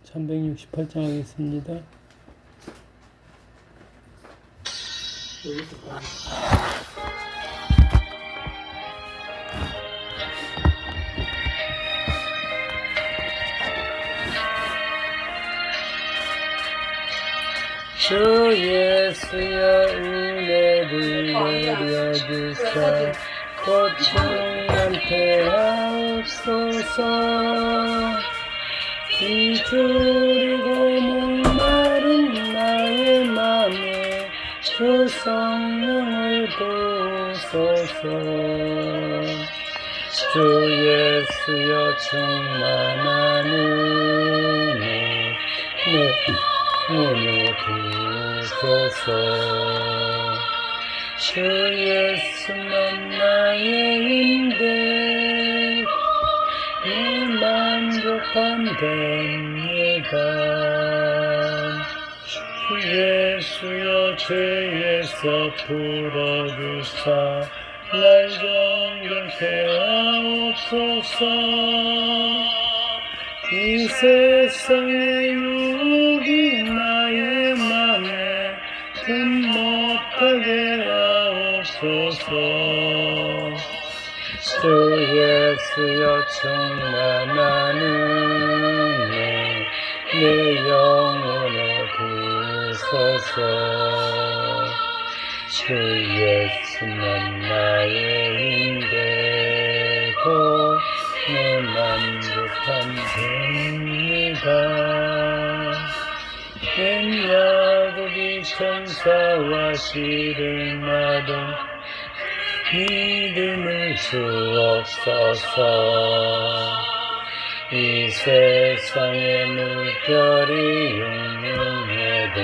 368장 하겠습니다. 주 예수여 은혜를 내려주사 고통한테 하옵소서. 비추리고 목마른 나의 맘에 주 성령을 부소서. 주 예수여 충만한 은혜 내 영혼에 부소서. 주 예수만 나의 인데 내 만족함 됩니다. 주 예수여 죄에서 풀어주사 날 정결케 하옵소서. 이 세상의 유혹이 나의 맘에 든 못하게 하옵소서. 주 예수여 충만한 은혜 내 영혼에 부소서. 주 예수만 나의 인데고 내 만족함 됩니다. 된 야곱이 천사와 씨를 마동 믿음을 주옵소서. 이 세상의 물결이 융융해도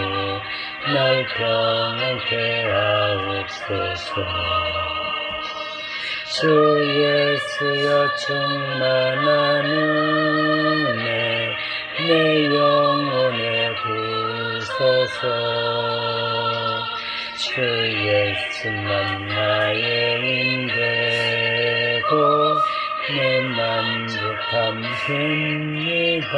날 평안케 하옵소서. 주 예수여 충만한 은혜 내 영혼에 부소서. 주 예수만 나의 인데고 내 만족함 됩니다.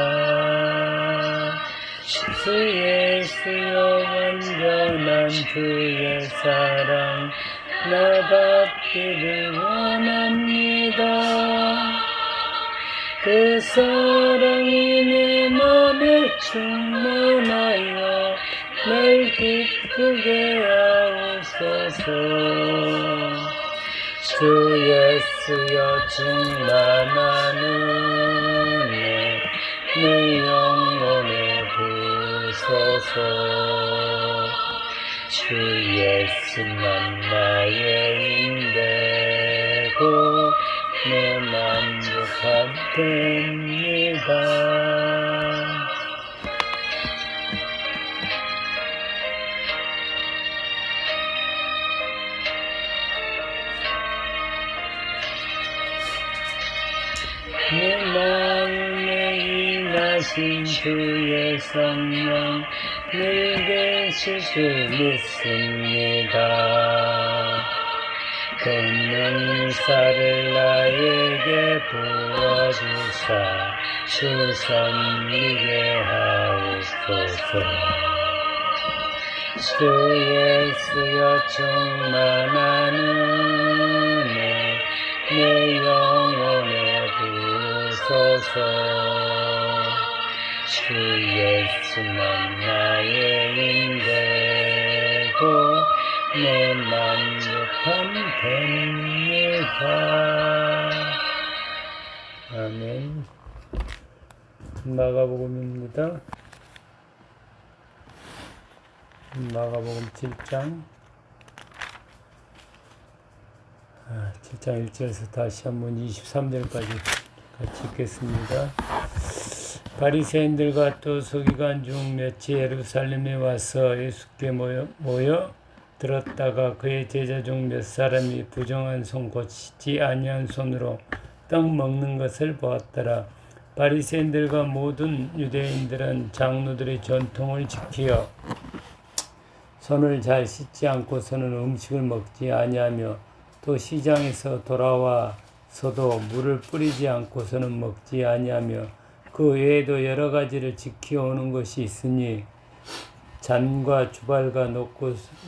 주 예수여 완전한 주의 사랑 나 받기를 원합니다. 그 사랑이 내 맘에 충만하여 날 기쁘게 하옵소서. 주 예수여 충만한 은혜 내 영혼에 부소서. 주 예수만 나의 인데고 내 만족함 됩니다. 내 마음에 임하신 주의 성령 늘 계실 줄 믿습니다. 권능사를 나에게 부어주사 주 섬기게 하옵소서. 주 예수여 충만한 은혜 내 영혼에 부소서. 주 예수만 나의 인데고 내 만족함 됩니다. 아멘. 마가복음입니다. 마가복음 7장 7장 1절에서 다시 한번 23절까지 같이 읽겠습니다. 바리새인들과 또 서기관 중 몇이 예루살렘에 와서 예수께 모여 들었다가 그의 제자 중 몇 사람이 부정한 손 고치지 아니한 손으로 떡 먹는 것을 보았더라. 바리새인들과 모든 유대인들은 장로들의 전통을 지키어 손을 잘 씻지 않고서는 음식을 먹지 아니하며 또 시장에서 돌아와서도 물을 뿌리지 않고서는 먹지 아니하며 그 외에도 여러 가지를 지켜오는 것이 있으니 잔과 주발과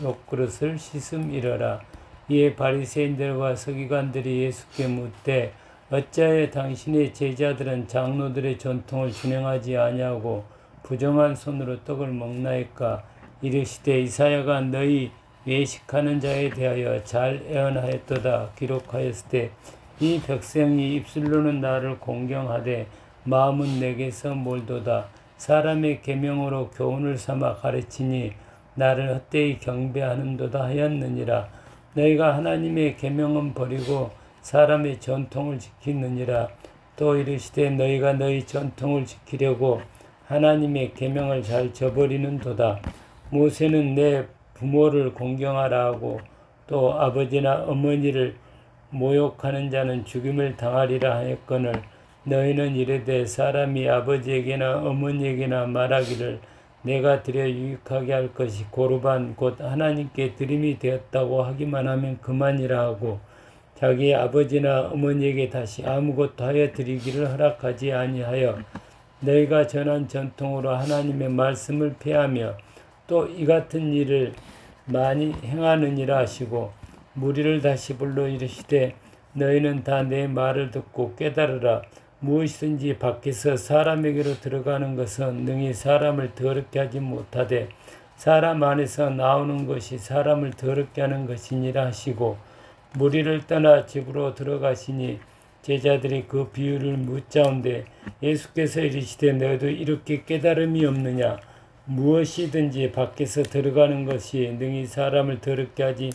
녹그릇을 씻음이러라. 이에 바리새인들과 서기관들이 예수께 묻되 어찌하여 당신의 제자들은 장로들의 전통을 준행하지 아니하고 부정한 손으로 떡을 먹나이까? 이르시되 이사야가 너희 외식하는 자에 대하여 잘 예언하였도다. 기록하였을 때 이 백성이 입술로는 나를 공경하되 마음은 내게서 멀도다. 사람의 계명으로 교훈을 삼아 가르치니 나를 헛되이 경배하는도다 하였느니라. 너희가 하나님의 계명은 버리고 사람의 전통을 지키느니라. 또 이르시되 너희가 너희 전통을 지키려고 하나님의 계명을 잘 저버리는도다. 모세는 내 부모를 공경하라 하고 또 아버지나 어머니를 모욕하는 자는 죽임을 당하리라 하였거늘 너희는 이르되 사람이 아버지에게나 어머니에게나 말하기를 내가 드려 유익하게 할 것이 고르반 곧 하나님께 드림이 되었다고 하기만 하면 그만이라 하고 자기 아버지나 어머니에게 다시 아무것도 하여 드리기를 허락하지 아니하여 너희가 전한 전통으로 하나님의 말씀을 폐하며 또 이 같은 일을 많이 행하느니라 하시고 무리를 다시 불러 이르시되 너희는 다 내 말을 듣고 깨달으라. 무엇이든지 밖에서 사람에게로 들어가는 것은 능히 사람을 더럽게 하지 못하되 사람 안에서 나오는 것이 사람을 더럽게 하는 것이니라 하시고 무리를 떠나 집으로 들어가시니 제자들이 그 비유를 묻자온데 예수께서 이르시되 너희도 이렇게 깨달음이 없느냐? 무엇이든지 밖에서 들어가는 것이 능히 사람을 더럽게 하지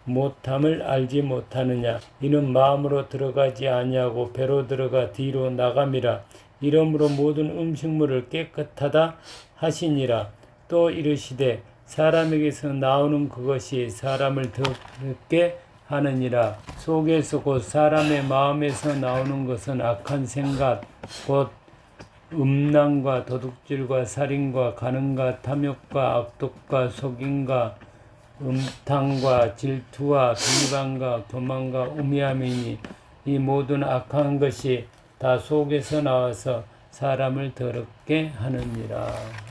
못함을 알지 못하느냐? 이는 마음으로 들어가지 아니하고 배로 들어가 뒤로 나감이라. 이러므로 모든 음식물을 깨끗하다 하시니라. 또 이르시되 사람에게서 나오는 그것이 사람을 더럽게 하느니라. 속에서 곧 사람의 마음에서 나오는 것은 악한 생각 곧 음란과 도둑질과 살인과 간음과 탐욕과 악독과 속임과 음탕과 질투와 비방과 교만과 우매함이니 이 모든 악한 것이 다 속에서 나와서 사람을 더럽게 하느니라.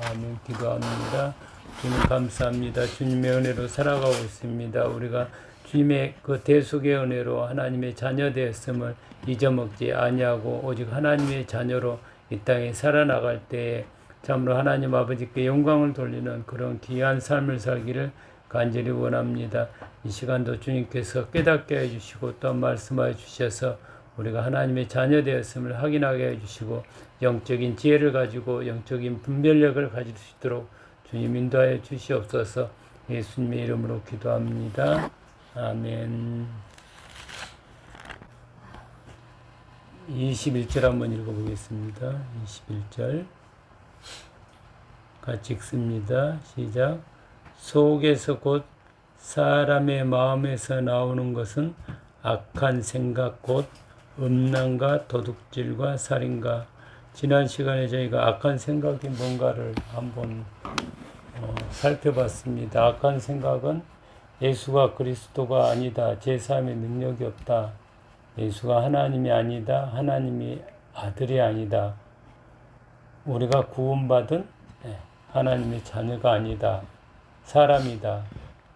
아멘. 기도합니다. 주님 감사합니다. 주님의 은혜로 살아가고 있습니다. 우리가 주님의 그 대속의 은혜로 하나님의 자녀 되었음을 잊어먹지 아니하고 오직 하나님의 자녀로 이 땅에 살아나갈 때에 참으로 하나님 아버지께 영광을 돌리는 그런 귀한 삶을 살기를 간절히 원합니다. 이 시간도 주님께서 깨닫게 해주시고 또 말씀하여 주셔서 우리가 하나님의 자녀 되었음을 확인하게 해주시고 영적인 지혜를 가지고 영적인 분별력을 가질 수 있도록 주님 인도하여 주시옵소서. 예수님의 이름으로 기도합니다. 아멘. 21절 한번 읽어보겠습니다. 21절 같이 읽습니다. 시작. 속에서 곧 사람의 마음에서 나오는 것은 악한 생각 곧 음란과 도둑질과 살인과. 지난 시간에 저희가 악한 생각이 뭔가를 한번 살펴봤습니다. 악한 생각은 예수가 그리스도가 아니다. 제3의 능력이 없다. 예수가 하나님이 아니다. 하나님이 아들이 아니다. 우리가 구원받은 하나님의 자녀가 아니다. 사람이다.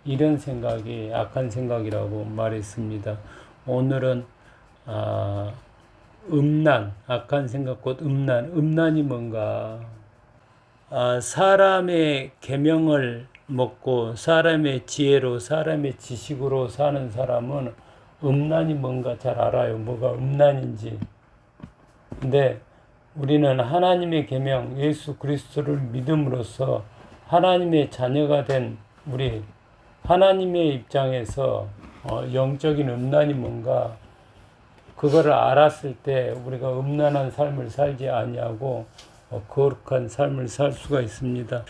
이런 생각이 악한 생각이라고 말했습니다. 오늘은 음란, 악한 생각 곧 음란. 음란이 뭔가? 사람의 계명을 먹고 사람의 지혜로 사람의 지식으로 사는 사람은 음란이 뭔가 잘 알아요. 뭐가 음란인지. 근데 우리는 하나님의 계명 예수 그리스도를 믿음으로써 하나님의 자녀가 된 우리 하나님의 입장에서 영적인 음란이 뭔가 그거를 알았을 때 우리가 음란한 삶을 살지 아니하고 거룩한 삶을 살 수가 있습니다.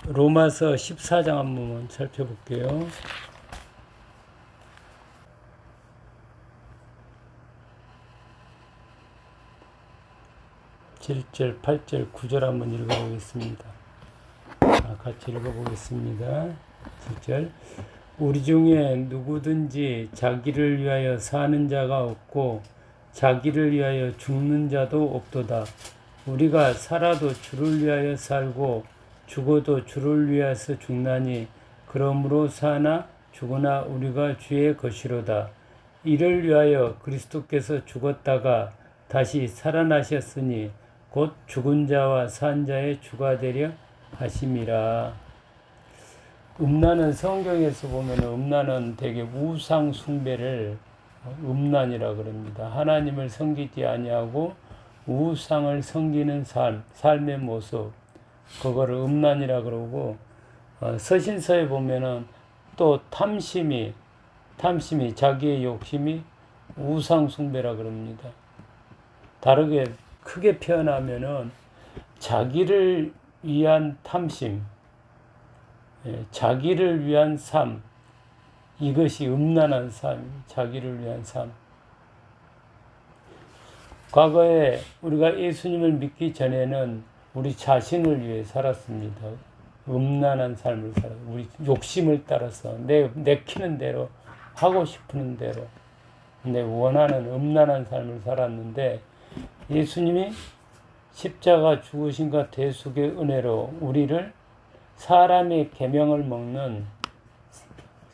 로마서 14장 한번 살펴볼게요. 7절, 8절, 9절 한번 읽어보겠습니다. 같이 읽어보겠습니다. 7절. 우리 중에 누구든지 자기를 위하여 사는 자가 없고 자기를 위하여 죽는 자도 없도다. 우리가 살아도 주를 위하여 살고 죽어도 주를 위하여 죽나니 그러므로 사나 죽으나 우리가 주의 것이로다. 이를 위하여 그리스도께서 죽었다가 다시 살아나셨으니 곧 죽은 자와 산 자의 주가 되려 하심이라. 음란은 성경에서 보면 음란은 되게 우상 숭배를 음란이라 그럽니다. 하나님을 섬기지 아니하고 우상을 섬기는 삶의 모습, 그거를 음란이라 그러고, 서신서에 보면은 또 탐심이 자기의 욕심이 우상 숭배라 그럽니다. 다르게 크게 표현하면은 자기를 위한 탐심, 자기를 위한 삶, 이것이 음란한 삶, 자기를 위한 삶. 과거에 우리가 예수님을 믿기 전에는 우리 자신을 위해 살았습니다. 음란한 삶을 살았어요. 우리 욕심을 따라서 내키는 대로, 하고 싶은 대로, 내 원하는 음란한 삶을 살았는데, 예수님이 십자가 죽으심과 대속의 은혜로 우리를 사람의 계명을 먹는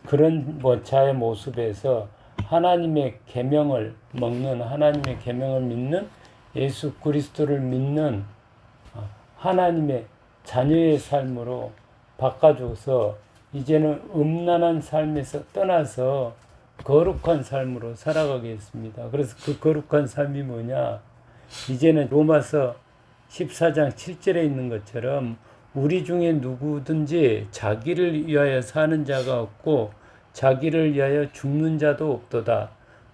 그런 자의 모습에서 하나님의 계명을 먹는, 하나님의 계명을 믿는, 예수 그리스도를 믿는 하나님의 자녀의 삶으로 바꿔줘서 이제는 음란한 삶에서 떠나서 거룩한 삶으로 살아가겠습니다. 그래서 그 거룩한 삶이 뭐냐? 이제는 로마서 14장 7절에 있는 것처럼 우리 중에 누구든지 자기를 위하여 사는 자가 없고 자기를 위하여 죽는 자도 없도다.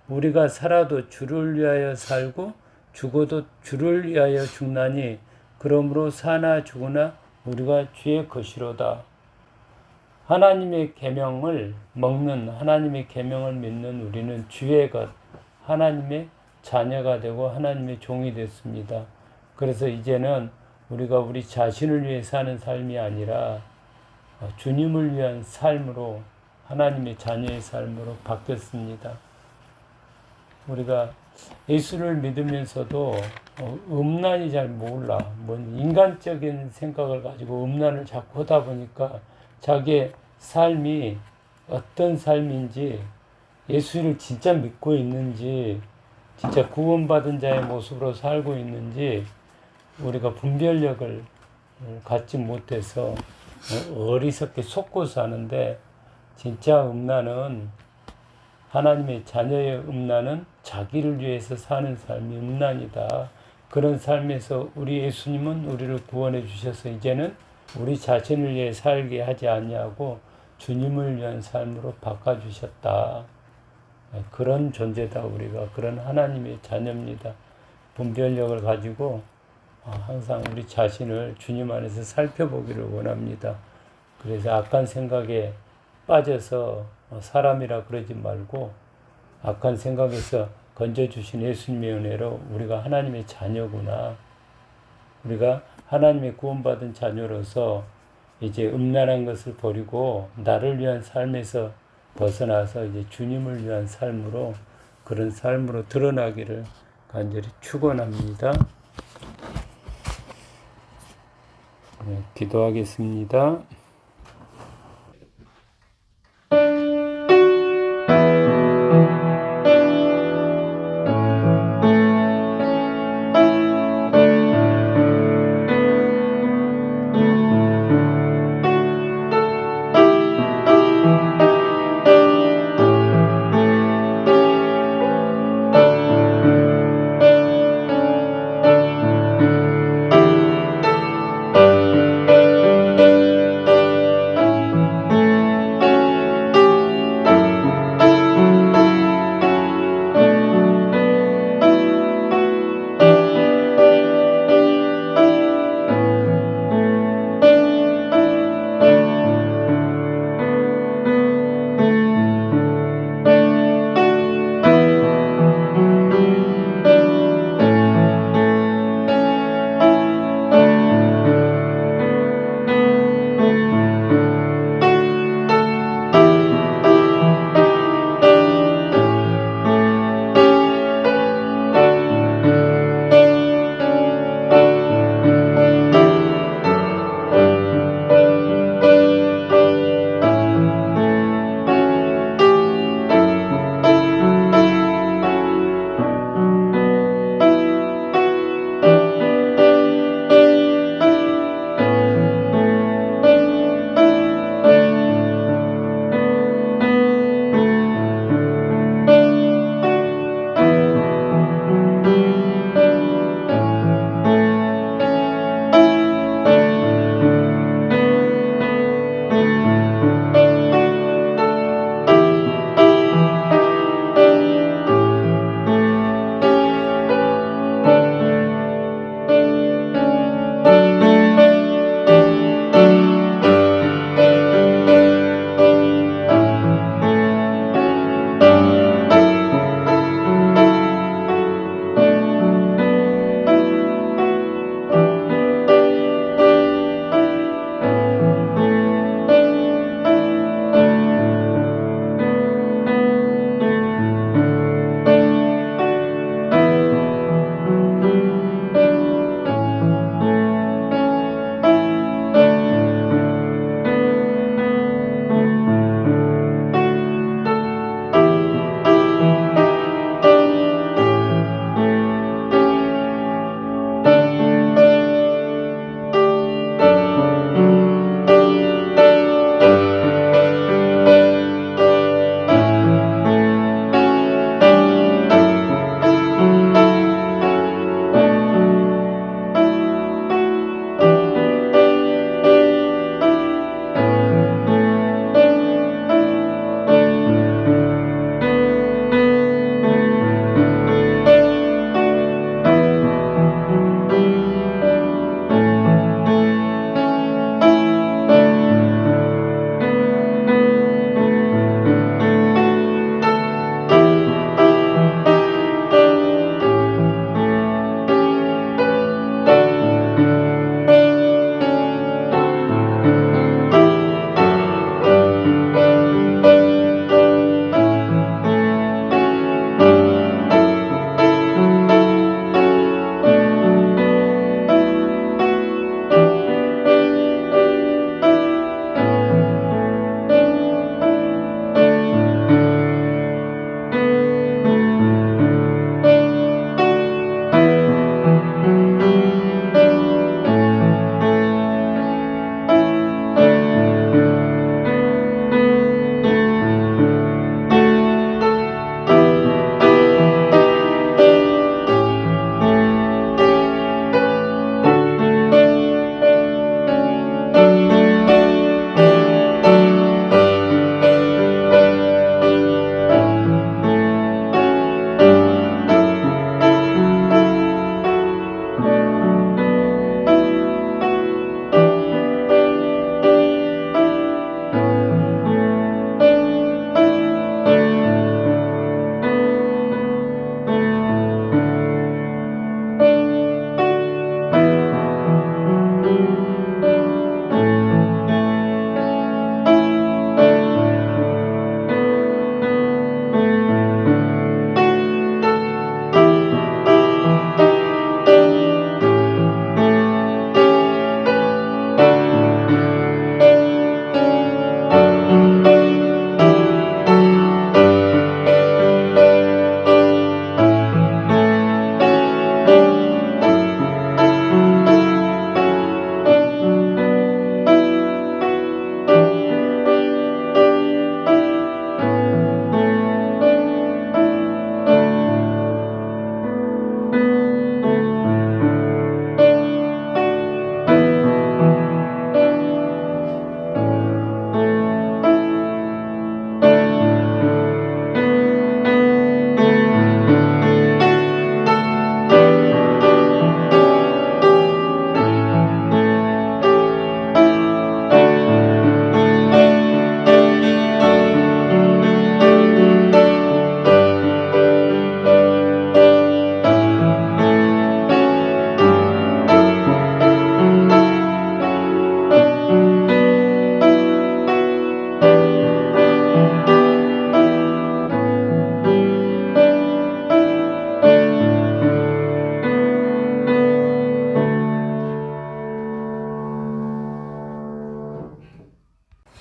우리가 살아도 주를 위하여 살고 죽어도 주를 위하여 죽나니 그러므로 사나 죽으나 우리가 주의 것이로다. 하나님의 계명을 먹는, 하나님의 계명을 믿는 우리는 주의 것, 하나님의 자녀가 되고 하나님의 종이 됐습니다. 그래서 이제는 우리가 우리 자신을 위해 사는 삶이 아니라 주님을 위한 삶으로, 하나님의 자녀의 삶으로 바뀌었습니다. 우리가 예수를 믿으면서도 음란이 잘 몰라. 인간적인 생각을 가지고 음란을 자꾸 하다 보니까 자기의 삶이 어떤 삶인지, 예수를 진짜 믿고 있는지, 진짜 구원받은 자의 모습으로 살고 있는지 우리가 분별력을 갖지 못해서 어리석게 속고 사는데, 진짜 음란은, 하나님의 자녀의 음란은 자기를 위해서 사는 삶이 음란이다. 그런 삶에서 우리 예수님은 우리를 구원해 주셔서 이제는 우리 자신을 위해 살게 하지 아니하고 주님을 위한 삶으로 바꿔주셨다. 그런 존재다. 우리가 그런 하나님의 자녀입니다. 분별력을 가지고 항상 우리 자신을 주님 안에서 살펴보기를 원합니다. 그래서 악한 생각에 빠져서 사람이라 그러지 말고 악한 생각에서 건져주신 예수님의 은혜로 우리가 하나님의 자녀구나. 우리가 하나님의 구원받은 자녀로서 이제 음란한 것을 버리고 나를 위한 삶에서 벗어나서 이제 주님을 위한 삶으로, 그런 삶으로 드러나기를 간절히 축원합니다. 네, 기도하겠습니다.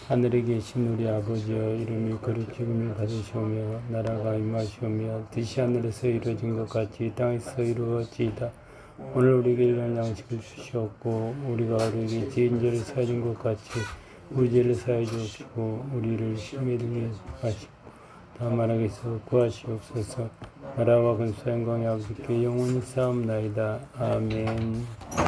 하늘에 계신 우리 아버지여, 이름이 거룩히 받으시오며 나라가 임하시오며 뜻이 하늘에서 이루어진 것 같이 땅에서 이루어지이다. 오늘 우리에게 일용할 양식을 주시옵고 우리가 우리에게 지은 죄를 사해준 것 같이 우리 죄를 사해 주옵시고 우리를 시험에 들게 하시고 다만 악에서 구하시옵소서. 나라와 근사한 영광이 아버지께 영원히 쌓옵나이다. 아멘.